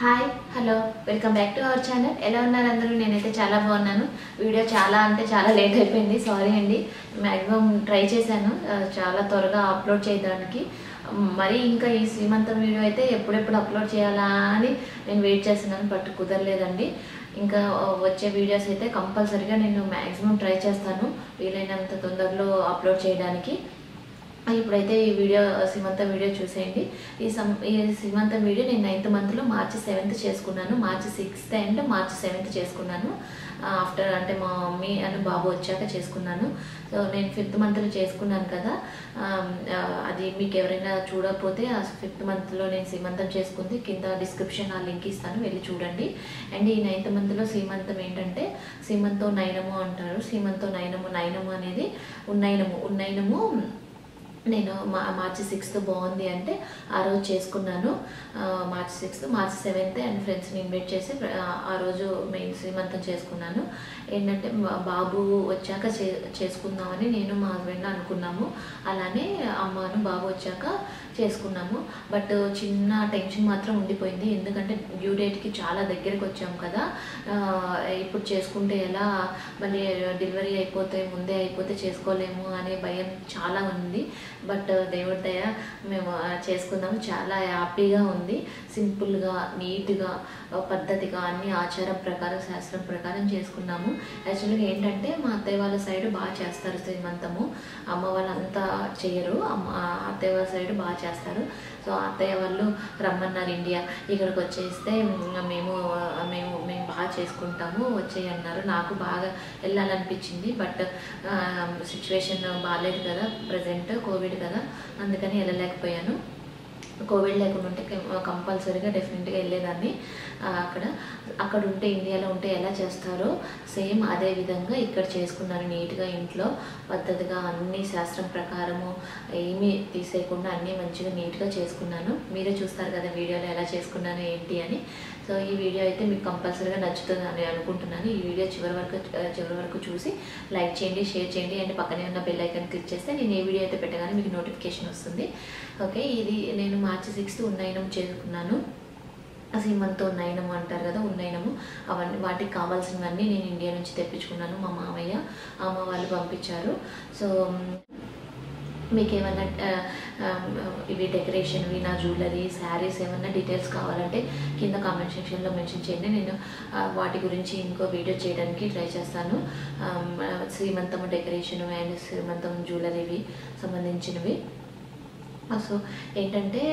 Hi hello welcome back to our channel. ఎలా ఉన్నారు అందరూ? నేనైతే చాలా బాగున్నాను. వీడియో చాలా లేట్ అయిపోయింది, సారీ అండి. మ్యాక్సిమం ట్రై చేశాను చాలా త్వరగా అప్లోడ్ చేయడానికి. మరి ఇంకా ఈ శ్రీమంతం వీడియో అయితే ఎప్పుడెప్పుడు అప్లోడ్ చేయాలా అని నేను వెయిట్ చేస్తున్నాను, బట్ కుదరలేదండి. ఇంకా వచ్చే వీడియోస్ అయితే కంపల్సరీగా నేను మ్యాక్సిమం ట్రై చేస్తాను వీలైనంత తొందరలో అప్లోడ్ చేయడానికి. ఇప్పుడైతే ఈ వీడియో శ్రీమంతం వీడియో చూసేయండి. ఈ శ్రీమంతం వీడియో నేను 9th మంత్లో March 7th చేసుకున్నాను. March 6th and March 7th చేసుకున్నాను. ఆఫ్టర్ అంటే మా మమ్మీ అండ్ బాబు వచ్చాక చేసుకున్నాను. సో నేను 5th మంత్లో చేసుకున్నాను కదా, అది మీకు ఎవరైనా చూడకపోతే ఆ 5th మంత్లో నేను శ్రీమంతం చేసుకుంది కింద డిస్క్రిప్షన్ ఆ లింక్ ఇస్తాను, వెళ్ళి చూడండి. అండ్ ఈ 9th మంత్లో శ్రీమంతం ఏంటంటే శ్రీమంతో నయనము అంటారు. శ్రీమంతో నయనము అనేది ఉన్నయనము నేను March 6th బాగుంది అంటే ఆ రోజు చేసుకున్నాను. March 6th, March 7th and ఫ్రెండ్స్ని ఇన్వైట్ చేసి ఆ రోజు మెయిన్ శ్రీమంతం చేసుకున్నాను. ఏంటంటే బాబు వచ్చాక చేసుకుందామని నేను మా హస్బెండ్ అనుకున్నాము. అలానే అమ్మను బాబు వచ్చాక చేసుకున్నాము. బట్ చిన్న టెన్షన్ మాత్రం ఉండిపోయింది, ఎందుకంటే డ్యూ డేట్కి చాలా దగ్గరికి వచ్చాము కదా. ఇప్పుడు చేసుకుంటే ఎలా, మళ్ళీ డెలివరీ ముందే అయిపోతే చేసుకోలేము అనే భయం చాలా ఉంది. బట్ దేవుడి దయ మేము చేసుకున్నాము. చాలా హ్యాపీగా ఉంది. సింపుల్గా, నీట్గా, పద్ధతిగా అన్ని ఆచారం ప్రకారం, శాస్త్రం ప్రకారం చేసుకున్నాము. యాక్చువల్గా ఏంటంటే మా అత్తయ్య వాళ్ళ సైడ్ బాగా చేస్తారు శ్రీమంతము. అమ్మ వాళ్ళంతా చేయరు, అత్తయ్య వాళ్ళ సైడ్ బాగా చేస్తారు. సో అత్తయ్య వాళ్ళు రమ్మన్నారు ఇండియా, ఇక్కడికి వచ్చేస్తే మేము బాగా చేసుకుంటాము వచ్చేయన్నారు. నాకు బాగా వెళ్ళాలనిపించింది, బట్ సిచ్యువేషన్ బాగాలేదు కదా, ప్రజెంట్ కోవిడ్ కదా, అందుకని వెళ్ళలేకపోయాను. కోవిడ్ లేకుండా ఉంటే కంపల్సరీగా డెఫినెట్గా వెళ్ళేదాన్ని. అక్కడ ఉంటే, ఇండియాలో ఉంటే ఎలా చేస్తారో సేమ్ అదే విధంగా ఇక్కడ చేసుకున్నాను. నీట్గా ఇంట్లో పద్ధతిగా అన్ని శాస్త్రం ప్రకారము ఏమీ తీసేయకుండా అన్నీ మంచిగా నీట్గా చేసుకున్నాను. మీరే చూస్తారు కదా వీడియోలో ఎలా చేసుకున్నాను ఏంటి అని. సో ఈ వీడియో అయితే మీకు కంపల్సరీగా నచ్చుతుందని అనుకుంటున్నాను. ఈ వీడియో చివరి వరకు చూసి లైక్ చేయండి, షేర్ చేయండి, అండ్ పక్కనే ఉన్న బెల్ ఐకాన్ క్లిక్ చేస్తే నేను ఏ వీడియో అయితే పెట్టగానే మీకు నోటిఫికేషన్ వస్తుంది. ఓకే, ఇది నేను March 6th ఉన్నయనం చేసుకున్నాను. శ్రీమంతో ఉన్నయనము అంటారు కదా, ఉన్నయనము అవన్నీ వాటికి కావాల్సినవన్నీ నేను ఇండియా నుంచి తెప్పించుకున్నాను. మా మామయ్య, అమ్మ వాళ్ళు పంపించారు. సో మీకు ఏమన్నా ఇవి డెకరేషన్వి, నా జ్యువెలరీ, శారీస్ ఏమన్నా డీటెయిల్స్ కావాలంటే కింద కామెంట్ సెక్షన్లో మెన్షన్ చేయండి. నేను వాటి గురించి ఇంకో వీడియో చేయడానికి ట్రై చేస్తాను. శ్రీమంతం డెకరేషన్ అండ్ శ్రీమంతం జ్యువెలరీవి సంబంధించినవి. సో ఏంటంటే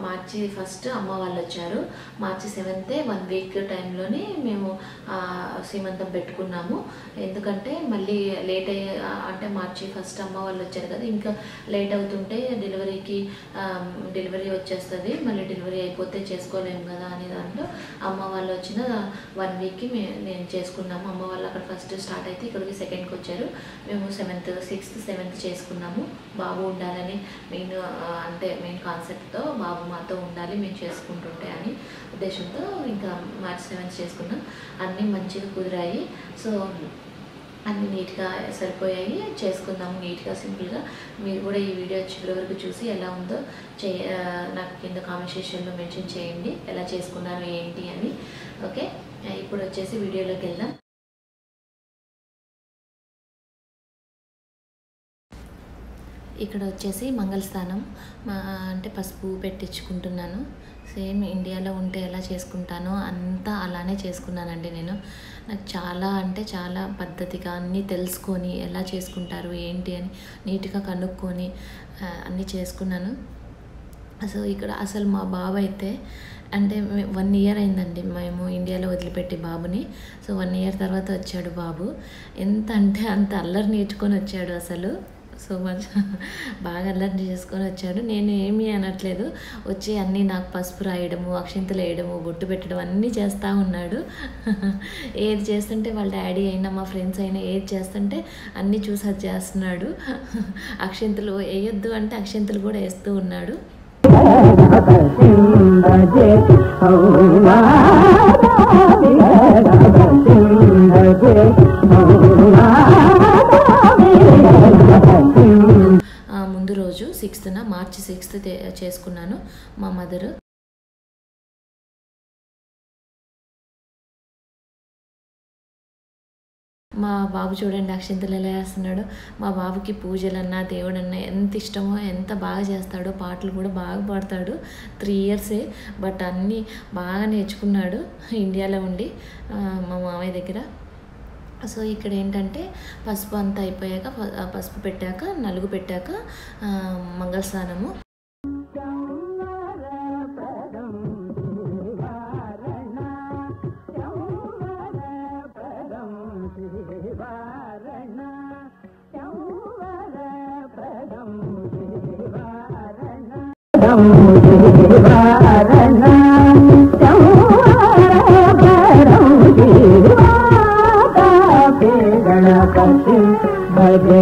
March 1st అమ్మ వాళ్ళు వచ్చారు. March 7th 1 week టైంలోనే మేము శ్రీమంతం పెట్టుకున్నాము. ఎందుకంటే మళ్ళీ లేట్ అంటే March 1st అమ్మ వాళ్ళు వచ్చారు కదా, ఇంకా లేట్ అవుతుంటే డెలివరీ వచ్చేస్తుంది, మళ్ళీ డెలివరీ అయిపోతే చేసుకోలేము కదా అనే దాంట్లో అమ్మ వాళ్ళు వచ్చిన 1 weekకి నేను చేసుకున్నాము. అమ్మ వాళ్ళు అక్కడ ఫస్ట్ స్టార్ట్ అయితే ఇక్కడికి 2ndకి వచ్చారు. మేము 6th 7th చేసుకున్నాము. బాబు ఉండాలని మెయిన్ కాన్సెప్ట్తో బాబు మాతో ఉండాలి, మేము చేసుకుంటుంటే అని ఉద్దేశంతో ఇంకా March 7th చేసుకున్నాం. అన్నీ మంచిగా కుదిరాయి. సో అన్నీ నీట్గా సరిపోయాయి, చేసుకుందాము నీట్గా, సింపుల్గా. మీరు కూడా ఈ వీడియో చివరి వరకు చూసి ఎలా ఉందో నాకు కింద కామెంట్ సెక్షన్లో మెన్షన్ చేయండి, ఎలా చేసుకున్నాను ఏంటి అని. ఓకే, ఇప్పుడు వచ్చేసి వీడియోలోకి వెళ్దాం. ఇక్కడ వచ్చేసి మంగళస్థానం అంటే పసుపు పెట్టించుకుంటున్నాను. సేమ్ ఇండియాలో ఉంటే ఎలా చేసుకుంటానో అంతా అలానే చేసుకున్నానండి నేను. నాకు చాలా పద్ధతిగా అన్నీ తెలుసుకొని ఎలా చేసుకుంటారు ఏంటి అని నీట్గా కనుక్కొని అన్నీ చేసుకున్నాను. సో ఇక్కడ అసలు మా బాబు అయితే అంటే 1 year అయిందండి మేము ఇండియాలో వదిలిపెట్టి బాబుని. సో 1 year తర్వాత వచ్చాడు బాబు. ఎంత అంటే అంత అల్లరి నేర్చుకొని వచ్చాడు అసలు. సో మచ్ బాగా అల్లరి చేసుకొని వచ్చాడు. నేను ఏమీ అనట్లేదు, వచ్చి అన్నీ నాకు పసుపు రాయడము, అక్షింతలు వేయడము, బొట్టు పెట్టడం అన్నీ చేస్తూ ఉన్నాడు. ఏది చేస్తుంటే వాళ్ళ డాడీ అయినా మా ఫ్రెండ్స్ అయినా ఏది చేస్తుంటే అన్నీ చూసి అది చేస్తున్నాడు. అక్షింతలు వేయొద్దు అంటే అక్షింతలు కూడా వేస్తూ ఉన్నాడు. ముందు రోజు 6th March 6th చేసుకున్నాను. మా మదరు మా బాబు చూడండి అక్షింతలు ఎలా వేస్తున్నాడో. మా బాబుకి పూజలన్నా దేవుడన్నా ఎంత ఇష్టమో, ఎంత బాగా చేస్తాడో, పాటలు కూడా బాగా పాడతాడు. 3 ఇయర్సే, బట్ అన్నీ బాగా నేర్చుకున్నాడు ఇండియాలో ఉండి మా మామయ్య దగ్గర. సో ఇక్కడ ఏంటంటే పసుపు అంతా అయిపోయాక, పసుపు పెట్టాక, నలుగు పెట్టాక మంగళస్నానము. గణపతి భజే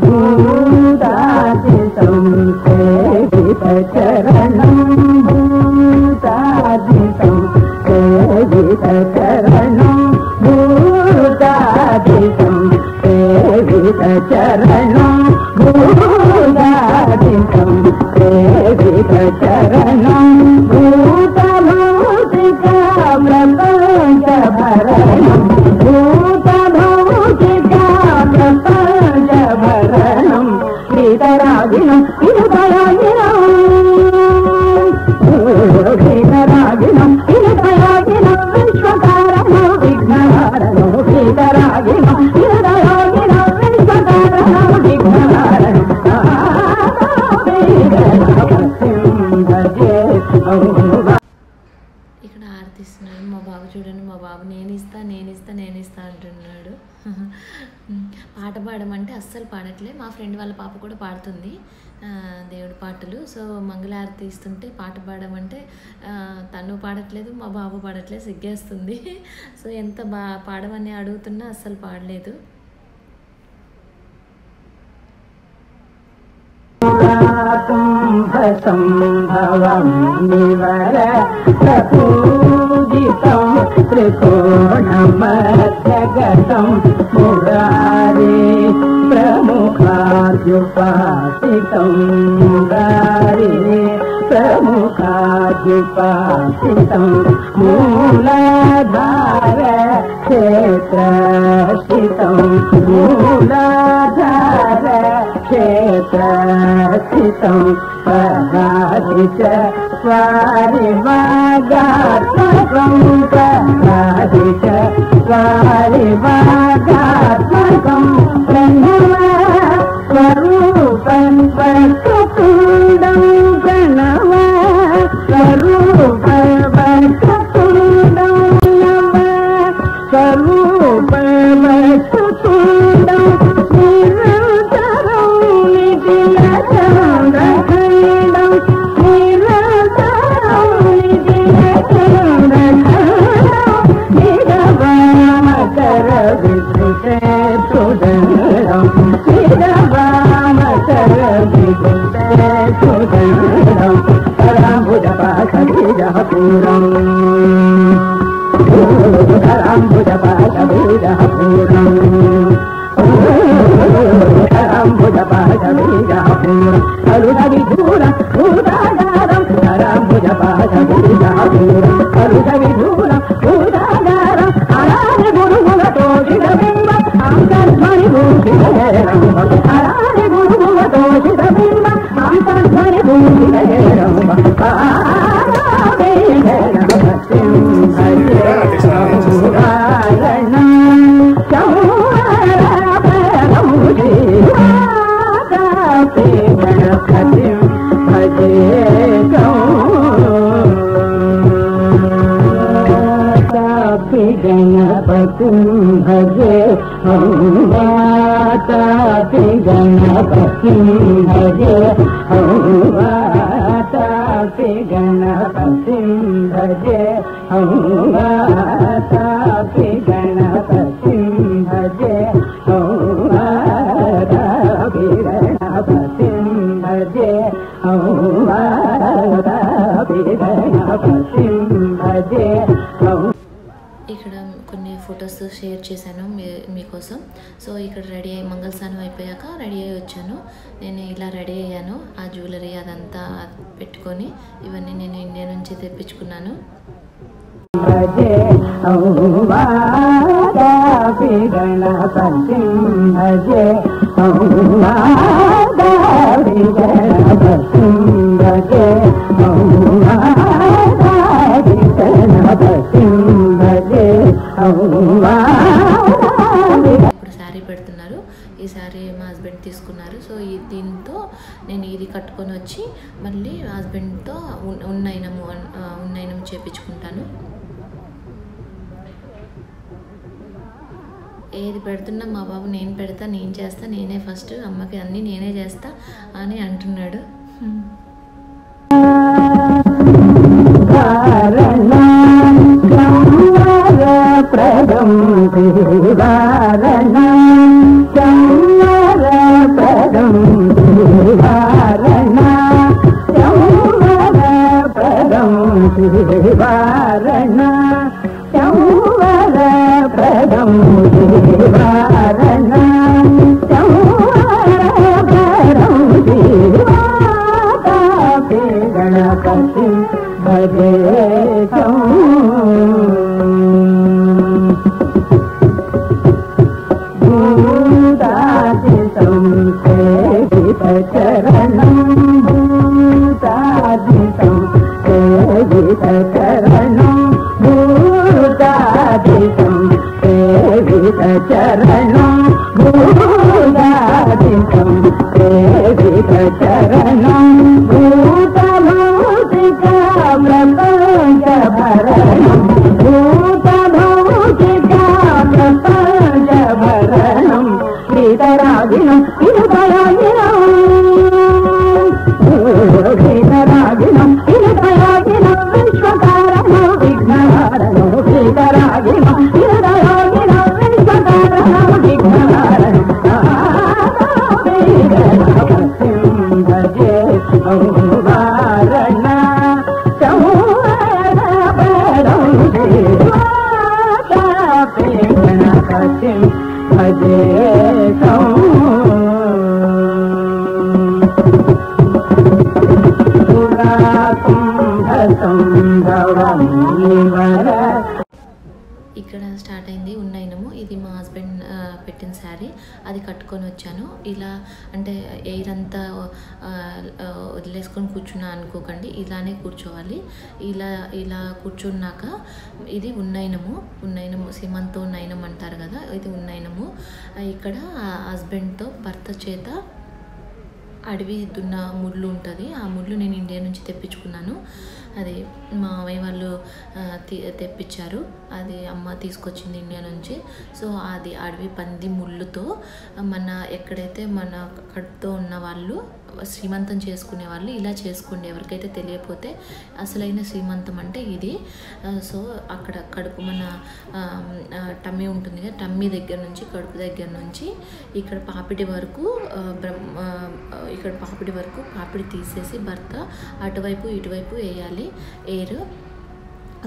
భూతాది సంసేవిత చరణం భూతాది సంసేవిత చరణం భూతాది సంసేవిత చరణం భూతాది సంసేవిత చరణం భూతభౌతికా ప్రపంచ భరణం భూతభౌతికా ప్రపంచ భరణం గీతరాగిణం ఇనుపరాగిణం గీతరాగిణం ఇనుపరాగిణం విశ్వకారణం విఘ్నహారణం గీతరాగిణం ఇనుపరాగిణం విశ్వకారణం విఘ్నహారణం ఇక్కడ ఆరతిస్తున్నాడు మా బాబు. చూడండి మా బాబు నేను ఇస్తా అంటున్నాడు. పాట పాడమంటే అస్సలు పాడట్లే. మా ఫ్రెండ్ వాళ్ళ పాప కూడా పాడుతుంది దేవుడి పాటలు. సో మంగళారతి ఇస్తుంటే పాట పాడమంటే తను పాడట్లేదు, మా బాబు పాడట్లేదు, సిగ్గేస్తుంది. సో ఎంత పాడమని అడుగుతున్నా అస్సలు పాడలేదు. సంభవం నివర ప్రపూజితం త్రికోణమధ్యగతం మురారే ప్రముఖాద్యుపాసితం మురారే ప్రముఖాద్యుపాసితం మూలాధార క్షేత్రస్థితం మూలాధార క్షేత్రస్థితం పదాది చ స్వారివాగాత్మకం పదాది చ స్వారివాగాత్మకం ప్రణవ స్వరూపం వక్రతుండం ప్రణవ స్వరూపం వక్రతుండం నమ స్వరూపం వక్రతుండం నిరంతరం నిఖిలచంద్రఖండం నిరంతరం నిఖిలచంద్రఖండం నిరవామకర విద్యుతే సుదండం నిరవామకర విద్యుతే సుదండం కరాంబుజపాశబీజపూరం కరాంబుజపాశబీజపూరం కరాంబుజపాశబీజపూరం కలుషవిధూర భూతాగారం కరాంబుజపాశబీజపూరం కలుషవిధూర భూతాగారం అలాని గురుగులతో శిరబింబ అంతర్ధ్వని భూషితేరంబ అలాని గురుగులతో శిరబింబ అంతర్ధ్వని భూషితేరంబ गणपतिं भजे वातापि गणपतिं भजे वातापि गणपतिं भजे वातापि गणपतिं भजे वातापि गणपतिं भजे वातापि गणपतिं भजे. ఇక్కడ కొన్ని ఫొటోస్ షేర్ చేశాను మీకోసం. సో ఇక్కడ రెడీ అయ్యి మంగళస్నానం అయిపోయాక రెడీ అయ్యి వచ్చాను. నేను ఇలా రెడీ అయ్యాను. ఆ జ్యువెలరీ అదంతా పెట్టుకొని ఇవన్నీ నేను ఇండియా నుంచి తెప్పించుకున్నాను. భజే వాదాపి గణపతి భజే వాదాపి గణపతి భజే వాదాపి గణపతి భజే ఇప్పుడు శారీ పెడుతున్నారు. ఈ శారీ మా హస్బెండ్ తీసుకున్నారు. సో దీంతో నేను ఇది కట్టుకొని వచ్చి మళ్ళీ హస్బెండ్తో ఉన్నయనం చేపించుకుంటాను. ఏది పెడుతున్నా మా బాబు నేను పెడతా, నేను చేస్తా, నేనే ఫస్ట్, అమ్మకి అన్నీ నేనే చేస్తా అని అంటున్నాడు. గణపతి భజే భూతాది సంసేవిత చరణం భూతాది సంసేవిత చరణం భూతాది సంసేవిత చరణం భూతాది సంసేవిత చరణం భూతభౌతికా ప్రపంచ భరణం భూతభౌతికా ప్రపంచ భరణం గీతరాగిణం ఇనుపరాగిణం గీతరాగిణం ఇనుపరాగిణం విశ్వకారణం విఘ్నహారణం గీతరాగిణం ఇనుపరాగిణం విశ్వకారణం విఘ్నహారణం భజే వారణ గణపతి భజే ఇక్కడ స్టార్ట్ అయింది ఉన్నయనము. ఇది మా హస్బెండ్ పెట్టిన శారీ, అది కట్టుకొని వచ్చాను. ఇలా అంటే ఎయిర్ అంతా వదిలేసుకొని కూర్చున్నా అనుకోకండి, ఇలానే కూర్చోవాలి. ఇలా కూర్చున్నాక ఇది ఉన్నయనము సీమంతో ఉన్నయనం అంటారు కదా, ఇది ఉన్నయనము. ఇక్కడ హస్బెండ్తో భర్త చేత అడవి దున్న ముళ్ళు ఉంటుంది. ఆ ముళ్ళు నేను ఇండియా నుంచి తెప్పించుకున్నాను. అది మా మామయ్య వాళ్ళు తెప్పించారు. అది అమ్మ తీసుకొచ్చింది ఇండియా నుంచి. సో అది అడవి పంది ముళ్ళుతో మన ఎక్కడైతే మన కడుపుతో ఉన్న వాళ్ళు శ్రీమంతం చేసుకునే వాళ్ళు ఇలా చేసుకోండి. ఎవరికైతే తెలియకపోతే అసలైన శ్రీమంతం అంటే ఇది. సో అక్కడ కడుపు మన టమ్మీ ఉంటుంది కదా, టమ్మీ దగ్గర నుంచి కడుపు దగ్గర నుంచి ఇక్కడ పాపిడి వరకు పాపిడి తీసేసి భర్త అటువైపు ఇటువైపు వేయాలి ఎయిర్.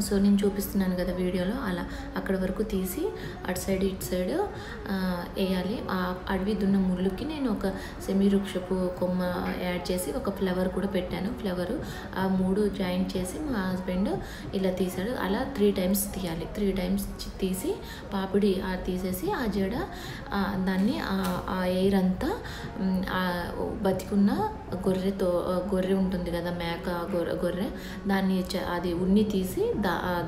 సో నేను చూపిస్తున్నాను కదా వీడియోలో, అలా అక్కడ వరకు తీసి అటు సైడ్ ఇటు సైడ్ వేయాలి. ఆ అడవి దున్న ముళ్ళుకి నేను ఒక సెమీ వృక్షపు కొమ్మ యాడ్ చేసి ఒక ఫ్లవర్ కూడా పెట్టాను. ఫ్లవరు ఆ 3 జాయింట్ చేసి మా హస్బెండ్ ఇలా తీశాడు. అలా 3 టైమ్స్ తీయాలి. 3 టైమ్స్ తీసి పాపిడి తీసేసి ఆ జడ దాన్ని ఆ ఎయిర్ అంతా బతికున్న గొర్రె ఉంటుంది కదా, మేక గొర్రె, దాన్ని అది ఉన్ని తీసి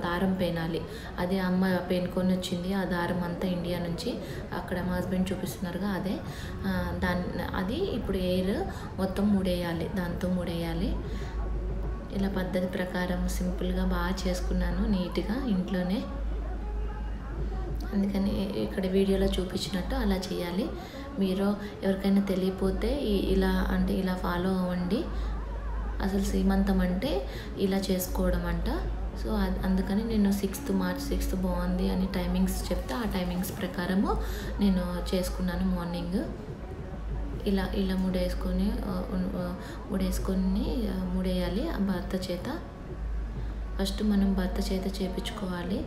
దారం పేనాలి. అది అమ్మ పేనుకొని వచ్చింది. ఆ దారం అంతా ఇండియా నుంచి, అక్కడ మా హస్బెండ్ చూపిస్తున్నారుగా అదే. అది ఇప్పుడు ఎయిర్ మొత్తం మూడేయాలి, దాంతో మూడేయాలి. ఇలా పద్ధతి ప్రకారం సింపుల్గా బాగా చేసుకున్నాను నీట్గా ఇంట్లోనే. అందుకని ఇక్కడ వీడియోలో చూపించినట్టు అలా చేయాలి. మీరు ఎవరికైనా తెలియకపోతే ఇలా ఫాలో అవ్వండి. అసలు శ్రీమంతం అంటే ఇలా చేసుకోవడం అంట. సో అందుకని నేను 6th మార్చ్ 6th బాగుంది అని టైమింగ్స్ చెప్తే ఆ టైమింగ్స్ ప్రకారము నేను చేసుకున్నాను. మార్నింగ్ ఇలా ముడేసుకొని ముడేయాలి. భర్త చేత ఫస్ట్ మనం భర్త చేత చేపించుకోవాలి.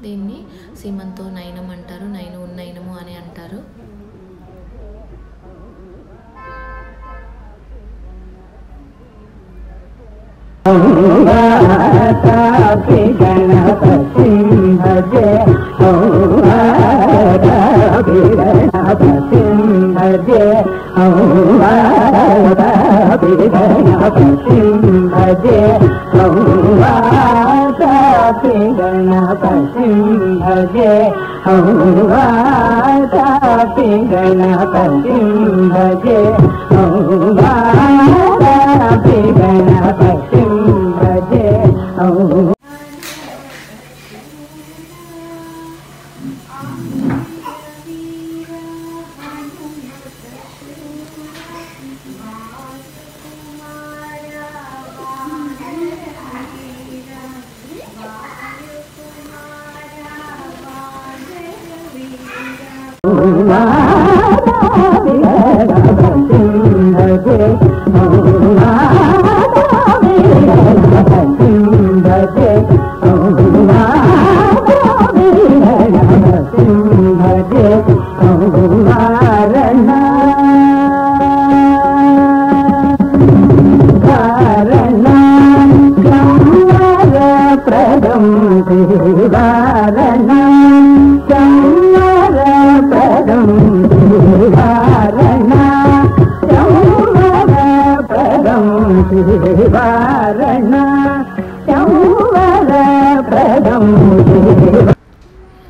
దీన్ని సీమంతో నయనం అంటారు, నయనం ఉన్నయనము అని అంటారు. गणपति भजे गणपति भजे गणपति भजे गणपति भजे गणपति भजे गणपति भजे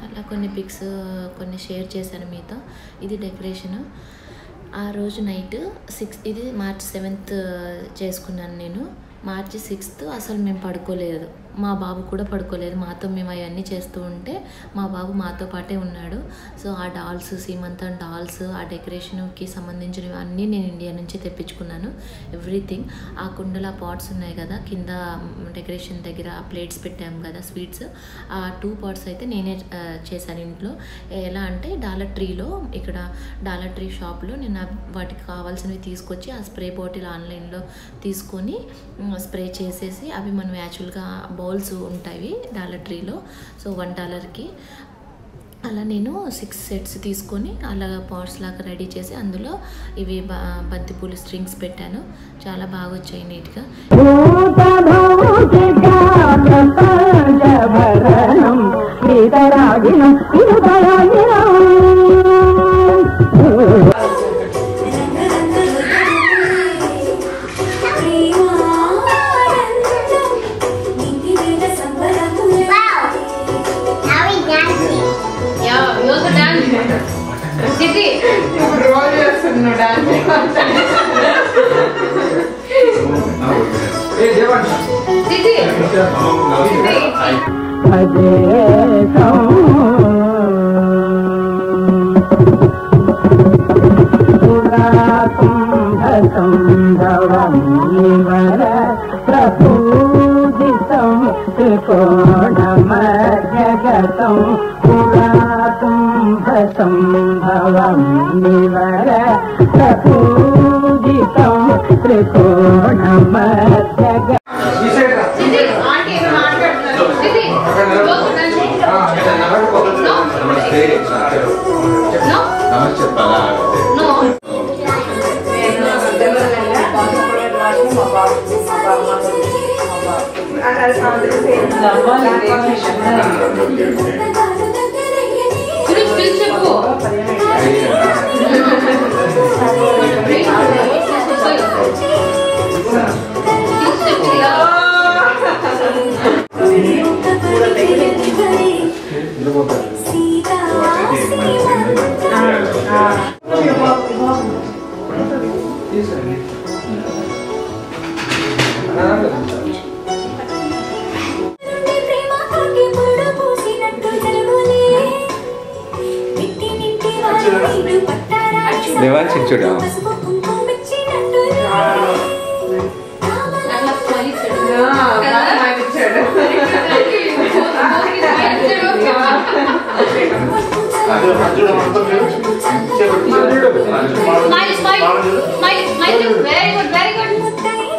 అలా కొన్ని పిక్స్ కొన్ని షేర్ చేశాను మీతో. ఇది డెకరేషన్. ఆ రోజు నైట్ 6, ఇది మార్చ్ 7th చేసుకున్నాను నేను. మార్చి 6th అసలు మేము పడుకోలేదు, మా బాబు కూడా పడుకోలేదు. మాతో మేము అవన్నీ చేస్తూ ఉంటే మా బాబు మాతో పాటే ఉన్నాడు. సో ఆ డాల్స్, సీమంతం డాల్స్, ఆ డెకరేషన్కి సంబంధించినవి అన్నీ నేను ఇండియా నుంచి తెప్పించుకున్నాను. ఎవ్రీథింగ్. ఆ కుండల పాట్స్ ఉన్నాయి కదా కింద డెకరేషన్ దగ్గర, ఆ ప్లేట్స్ పెట్టాము కదా స్వీట్స్, ఆ 2 పాట్స్ అయితే నేనే చేశాను ఇంట్లో. ఎలా అంటే డాలర్ ట్రీలో, ఇక్కడ డాలర్ ట్రీ షాప్లో నేను వాటికి కావాల్సినవి తీసుకొచ్చి ఆ స్ప్రే బాటిల్ ఆన్లైన్లో తీసుకొని స్ప్రే చేసేసి, అవి మనం యాక్చువల్గా బౌల్స్ ఉంటాయి డాలర్ ట్రీలో, సో $1కి అలా నేను 6 సెట్స్ తీసుకొని అలా పాట్స్ లాగా రెడీ చేసి అందులో ఇవి బంతిపూలు స్ట్రింగ్స్ పెట్టాను. చాలా బాగా వచ్చాయి నీట్గా.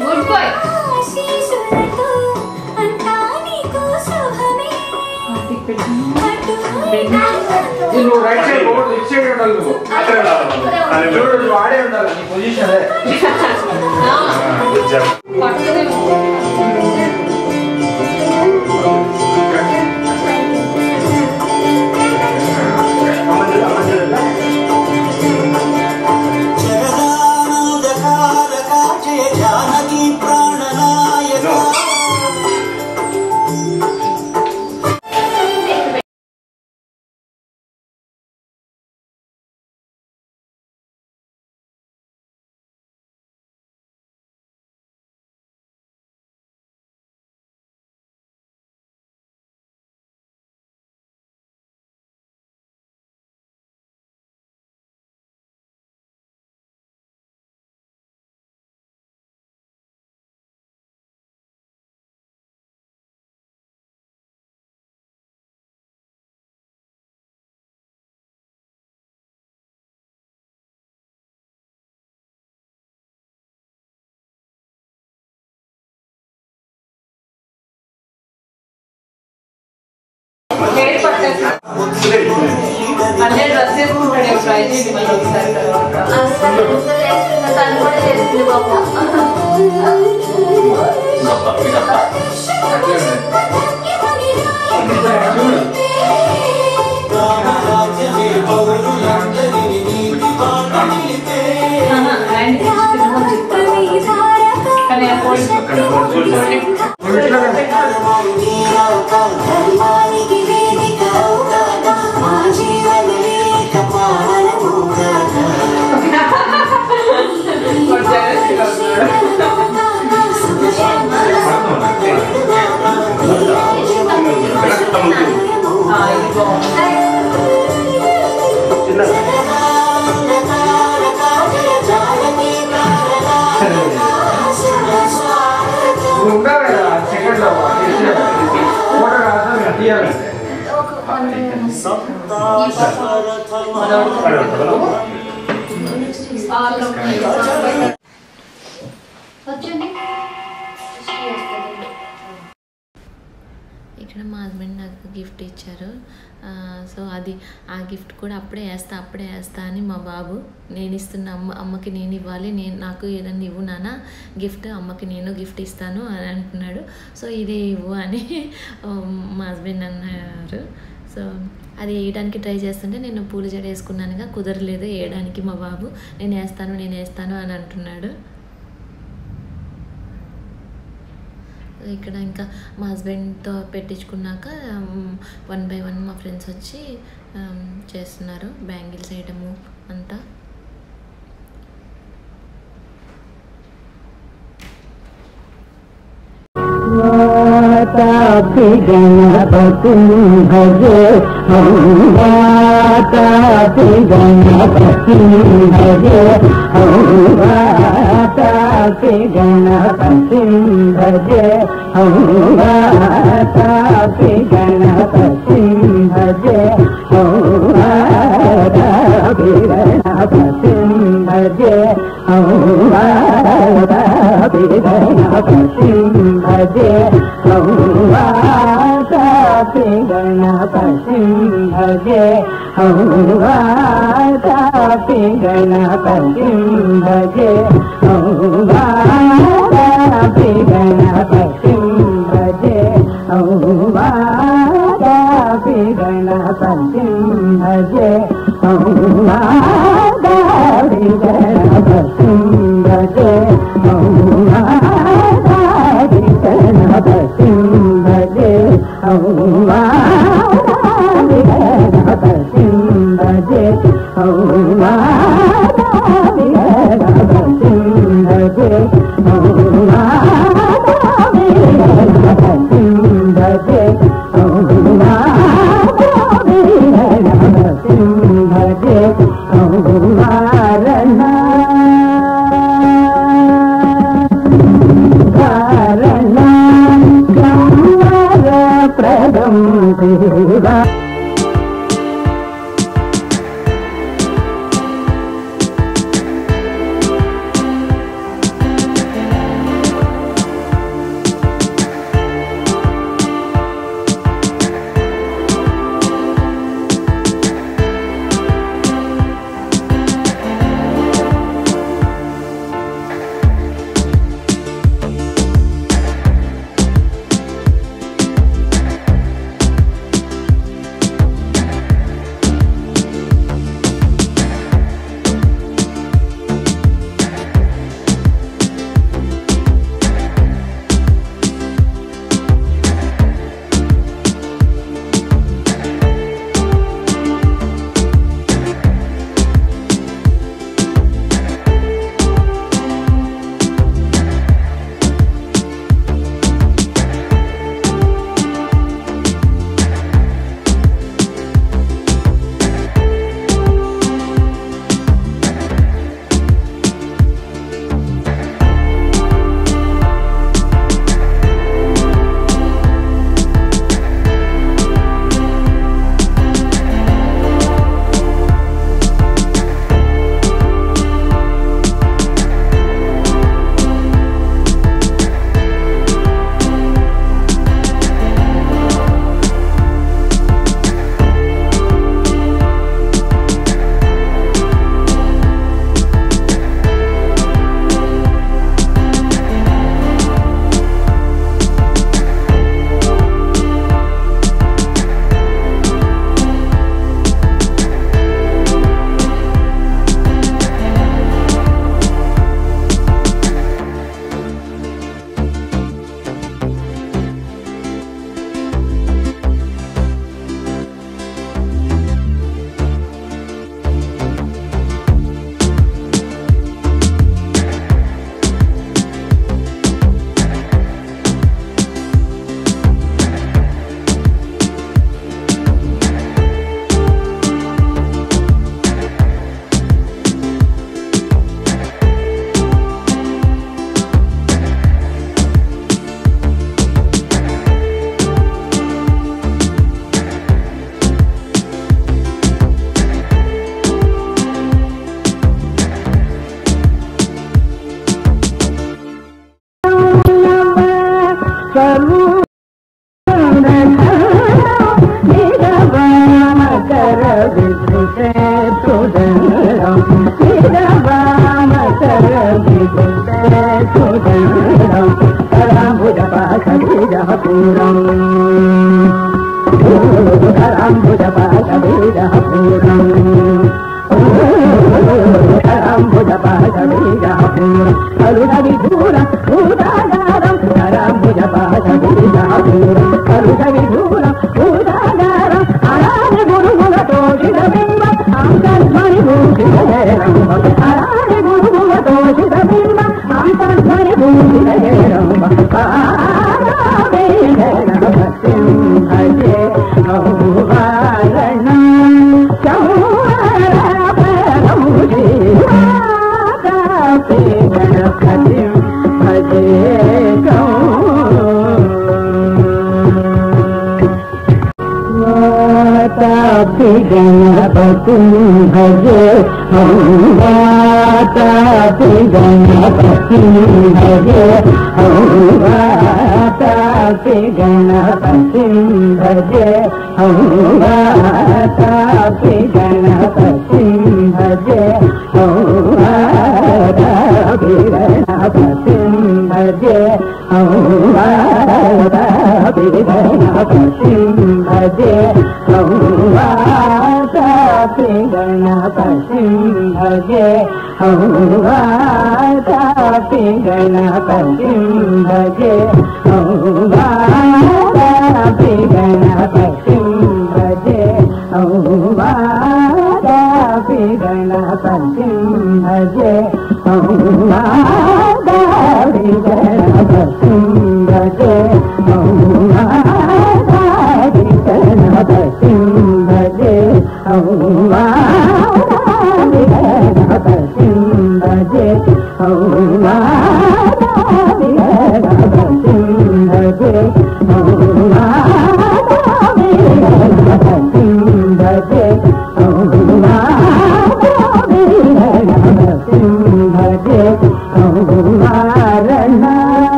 Good boy. నువ్వు right side road left side ఉండాలి నువ్వు వాడే ఉండాలి నీ పొజిషన్ అన్నీ డ్రెస్ చేసుకుంటాడు ట్రై చేసి మళ్ళీ ఒకసారి తర్వాత తను కూడా చేస్తుంది పాప ఇక్కడ మా హస్బెండ్ నాకు గిఫ్ట్ ఇచ్చారు. సో అది ఆ గిఫ్ట్ కూడా అప్పుడే వేస్తా అని మా బాబు, నేను ఇస్తున్న అమ్మకి నేను ఇవ్వాలి, నాకు ఏదన్నా ఇవ్వు నాన్న గిఫ్ట్, అమ్మకి నేను గిఫ్ట్ ఇస్తాను అని అంటున్నాడు. సో ఇదే ఇవ్వు అని మా హస్బెండ్ అన్నారు. సో అది వేయడానికి ట్రై చేస్తుంటే నేను పూల జడ వేసుకున్నానుగా, కుదరలేదు వేయడానికి. మా బాబు నేను వేస్తాను అని అంటున్నాడు. ఇక్కడ ఇంకా మా హస్బెండ్తో పెట్టించుకున్నాక 1 by 1 మా ఫ్రెండ్స్ వచ్చి చేస్తున్నారు బ్యాంగిల్స్ వేయడము అంతా. गणपति भजे गणपति भजे गणपति भजे गणपति भजे गणपति भजे गणपति भजे गणपति भजे गणपति भजे गणपति भजे गणपति भजे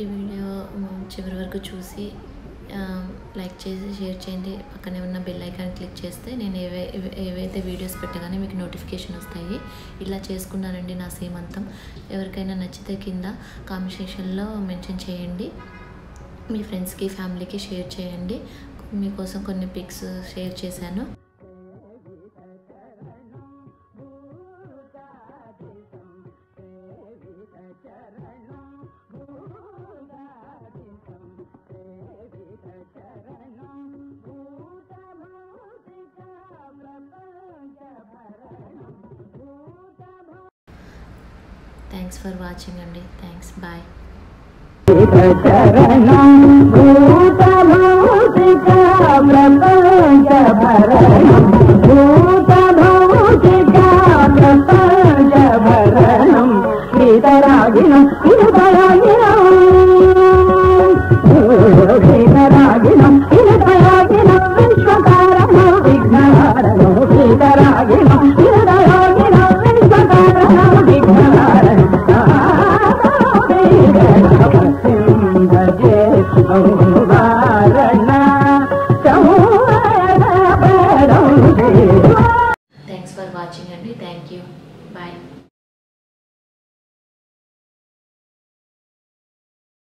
ఈ వీడియో చివరి వరకు చూసి లైక్ చేసి షేర్ చేయండి. పక్కనే ఉన్న బెల్ ఐకాన్ క్లిక్ చేస్తే నేను ఏవైతే వీడియోస్ పెట్టగానే మీకు నోటిఫికేషన్ వస్తాయి. ఇలా చేసుకున్నానండి నా సీమంతం. ఎవరికైనా నచ్చితే కింద కామెంట్ సెక్షన్లో మెన్షన్ చేయండి. మీ ఫ్రెండ్స్కి ఫ్యామిలీకి షేర్ చేయండి. మీకోసం కొన్ని పిక్స్ షేర్ చేశాను. థ్యాంక్స్ ఫర్ వాచింగ్ అండి. థ్యాంక్స్. బాయ్. విఘ్నహారణం